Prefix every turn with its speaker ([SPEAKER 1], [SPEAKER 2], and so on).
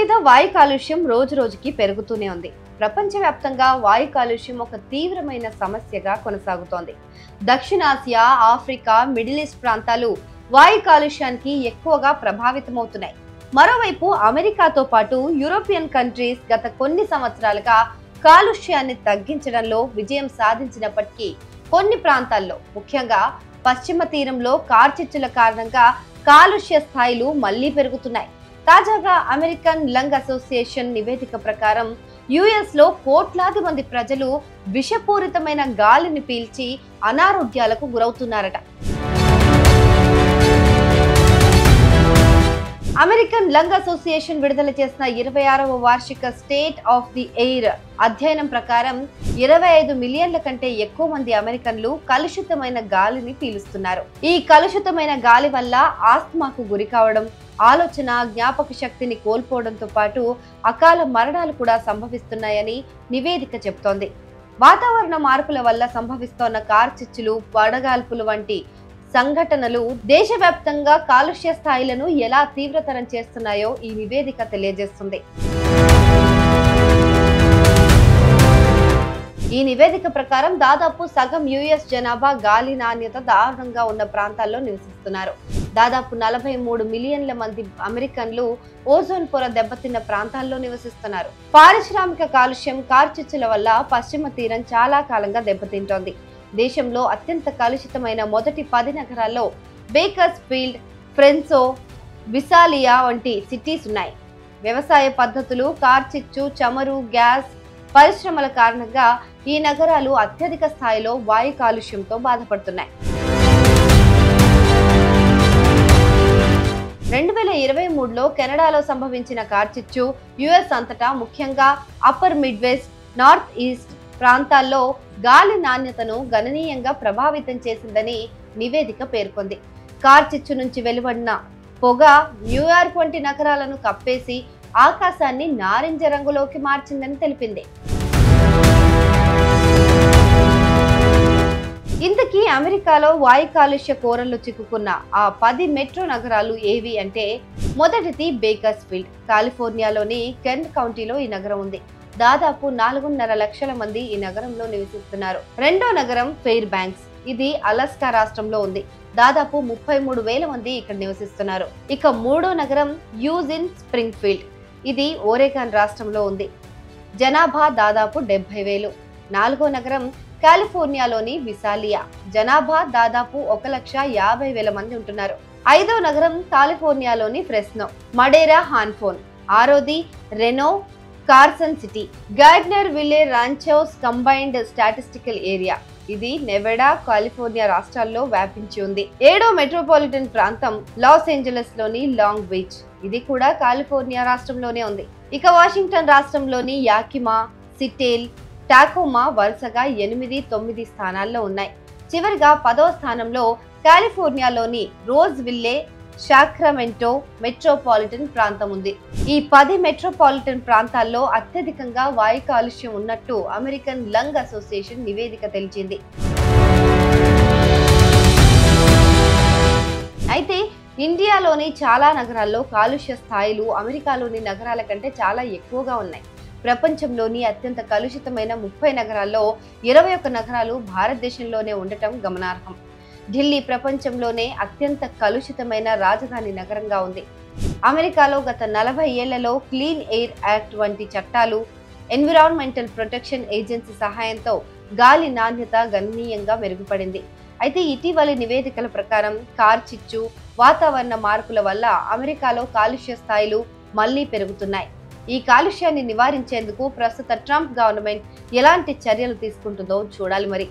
[SPEAKER 1] మీద వాయు కాలుష్యం రోజురోజుకి పెరుగుతూనే ఉంది. ప్రపంచవ్యాప్తంగా వాయు కాలుష్యం ఒక తీవ్రమైన సమస్యగా కొనసాగుతోంది. దక్షిణాసియా, ఆఫ్రికా, మిడిల్ ఈస్ట్ ప్రాంతాలు వాయు కాలుష్యానికి ఎక్కువగా ప్రభావితమవుతున్నాయి. మరోవైపు అమెరికాతో పాటు యూరోపియన్ కంట్రీస్ గత కొన్ని సంవత్సరాలుగా కాలుష్యాన్ని తగ్గించడంలో విజయం సాధించినప్పటికీ కొన్ని ప్రాంతాల్లో, ముఖ్యంగా పశ్చిమ తీరంలో కార్చిచ్చుల కారణంగా కాలుష్య స్థాయిలు మళ్లీ పెరుగుతున్నాయి. తాజాగా అమెరికన్ లంగ్ అసోసియేషన్ నివేదిక ప్రకారం యుఎస్ లో కోట్లాది మంది ప్రజలు విషపూరితమైన గాలిని పీల్చి అనారోగ్యాలకు గురవుతున్నారట. అమెరికన్ లంగ్ అసోసియేషన్ విడుదల చేసిన 26వ వార్షిక స్టేట్ ఆఫ్ ది ఎయిర్ అధ్యయనం ప్రకారం 25 మిలియన్ల కంటే ఎక్కువ మంది అమెరికన్లు కలుషితమైన గాలిని పీలుస్తున్నారు. ఈ కలుషితమైన గాలి వల్ల ఆస్తమాకు గురి కావడం, ఆలోచన, జ్ఞాపక శక్తిని కోల్పోవడంతో పాటు అకాల మరణాలు కూడా సంభవిస్తున్నాయని నివేదిక చెబుతోంది. వాతావరణ మార్పుల వల్ల సంభవిస్తోన్న కార్చిచ్చులు, వడగాల్పులు వంటి సంఘటనలు దేశవ్యాప్తంగా కాలుష్య స్థాయిలను ఎలా తీవ్రతరం చేస్తున్నాయో ఈ నివేదిక తెలియజేస్తుంది. ఈ నివేదిక ప్రకారం దాదాపు సగం యుఎస్ జనాభా గాలి నాణ్యత దారుణంగా ఉన్న ప్రాంతాల్లో నివసిస్తున్నారు. దాదాపు 43 మిలియన్ల మంది అమెరికన్లు ఓజోన్ పొర దెబ్బతిన్న ప్రాంతాల్లో నివసిస్తున్నారు. పారిశ్రామిక కాలుష్యం, కార్చిచ్చుల వల్ల పశ్చిమ తీరం చాలా కాలంగా దెబ్బతింటోంది. దేశంలో అత్యంత కలుషితమైన మొదటి 10 నగరాల్లో బేకర్స్ ఫీల్డ్, ఫ్రెన్సో, విసాలియా వంటి సిటీస్ ఉన్నాయి. వ్యవసాయ పద్ధతులు, కార్చిచ్చు, చమురు, గ్యాస్ పరిశ్రమల కారణంగా ఈ నగరాలు అత్యధిక స్థాయిలో వాయు కాలుష్యంతో బాధపడుతున్నాయి. 2023లో కెనడాలో సంభవించిన కార్చిచ్చు యుఎస్ అంతటా, ముఖ్యంగా అప్పర్ మిడ్వెస్ట్, నార్త్ ఈస్ట్ ప్రాంతాల్లో గాలి నాణ్యతను గణనీయంగా ప్రభావితం చేసిందని నివేదిక పేర్కొంది. కార్చిచ్చు నుంచి వెలువడిన పొగ న్యూయార్క్ వంటి నగరాలను కప్పేసి ఆకాశాన్ని నారింజ రంగులోకి మార్చిందని తెలిపింది. ఇంతకీ అమెరికాలో వాయు కాలుష్య కోరల్లో చిక్కుకున్న ఆ 10 మెట్రో నగరాలు ఏవి అంటే, మొదటిది బేకర్స్ ఫీల్డ్. కాలిఫోర్నియాలోని కెంట్ కౌంటీలో ఈ నగరం ఉంది. దాదాపు 4.5 లక్షల మంది ఈ నగరంలో నివసిస్తున్నారు. రెండో నగరం ఫెయిర్ బ్యాంక్స్. ఇది అలాస్కా రాష్ట్రంలో ఉంది. దాదాపు 33,000 మంది ఇక్కడ నివసిస్తున్నారు. ఇక మూడో నగరం యూజిన్ స్ప్రింగ్ ఫీల్డ్. ఇది ఓరెగాన్ రాష్ట్రంలో ఉంది. జనాభా దాదాపు 70,000. నాలుగో నగరం కాలిఫోర్నియాలోని విసాలియా. జనాభా దాదాపు 1,50,000 మంది ఉంటున్నారు. ఐదో నగరం కాలిఫోర్నియాలోని ఫ్రెస్నో, మడేరా, హాన్ఫోన్. ఆరోది Reno, Carson City. Gardnerville Ranchos combined statistical area. ఇది నెవాడా, కాలిఫోర్నియా రాష్ట్రాల్లో వ్యాపించి ఉంది. ఏడో మెట్రోపాలిటన్ ప్రాంతం లాస్ ఏంజలస్ లోని లాంగ్ బీచ్. ఇది కూడా కాలిఫోర్నియా రాష్ట్రంలోనే ఉంది. ఇక వాషింగ్టన్ రాష్ట్రంలోని యాకిమా, సిటేల్, టాకోమా వరుసగా 8, 9 స్థానాల్లో ఉన్నాయి. చివరిగా 10వ స్థానంలో కాలిఫోర్నియాలోని రోజ్ విల్లే, సాక్రమెంటో మెట్రోపాలిటన్ ప్రాంతం ఉంది. ఈ 10 మెట్రోపాలిటన్ ప్రాంతాల్లో అత్యధికంగా వాయు కాలుష్యం ఉన్నట్టు అమెరికన్ లంగ్ అసోసియేషన్ నివేదిక తెలిపింది. అయితే ఇండియాలోని చాలా నగరాల్లో కాలుష్య స్థాయిలు అమెరికాలోని నగరాల కంటే చాలా ఎక్కువగా ఉన్నాయి. ప్రపంచంలోని అత్యంత కలుషితమైన 30 నగరాల్లో 21 నగరాలు భారతదేశంలోనే ఉండటం గమనార్హం. ఢిల్లీ ప్రపంచంలోనే అత్యంత కలుషితమైన రాజధాని నగరంగా ఉంది. అమెరికాలో గత 40 ఏళ్లలో క్లీన్ ఎయిర్ యాక్ట్ వంటి చట్టాలు, ఎన్విరాన్మెంటల్ ప్రొటెక్షన్ ఏజెన్సీ సహాయంతో గాలి నాణ్యత గణనీయంగా మెరుగుపడింది. అయితే ఇటీవలి నివేదికల ప్రకారం కార్చిచ్చు, వాతావరణ మార్పుల వల్ల అమెరికాలో కాలుష్య స్థాయిలు మళ్లీ పెరుగుతున్నాయి. ఈ కాలుష్యాన్ని నివారించేందుకు ప్రస్తుత ట్రంప్ గవర్నమెంట్ ఎలాంటి చర్యలు తీసుకుంటుందో చూడాలి మరి.